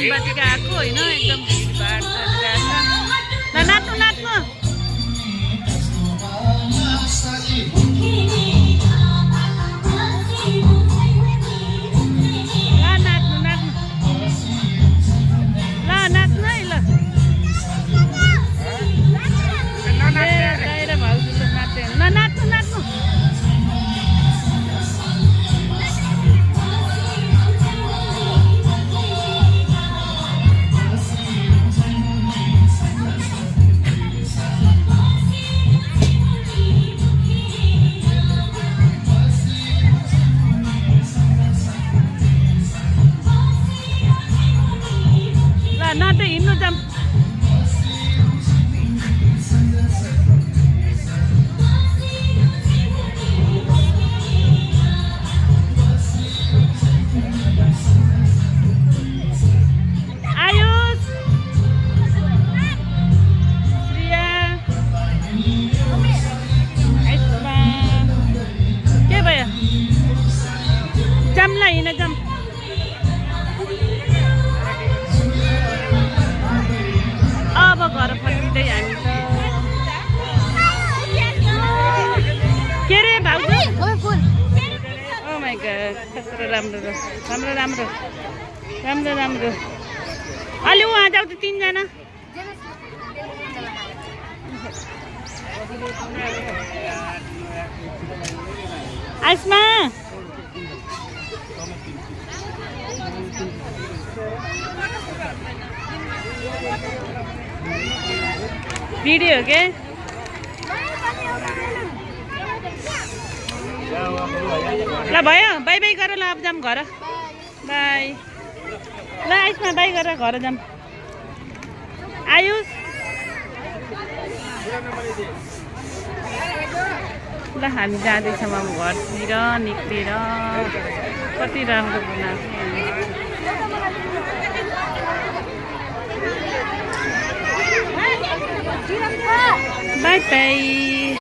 वनवासीको आएको होइन एकदम भिडभाड चलिरहेको छ। ल नाच्नु नाच्नु नाट्य हिँड्नु जाम। आयुष श्रिया के भयो जामला हिँड जाम। अब घर फर्किँदै हामी त के रे भाउजू ओ माइ गॉड कस्तो राम्रो राम्रो राम्रो राम्रो राम्रो अलि उहाँ जाऊ त तीनजना आइसमा भिडियो हो के ल भयो बाई बाई गर ल अब जाम घर बाई ल आइसमा बाई गरेर घर जाम। आयुष ल हामी जाँदैछौँ अब घरतिर निक्लेर कति राम्रो बनाएको बाई बाई।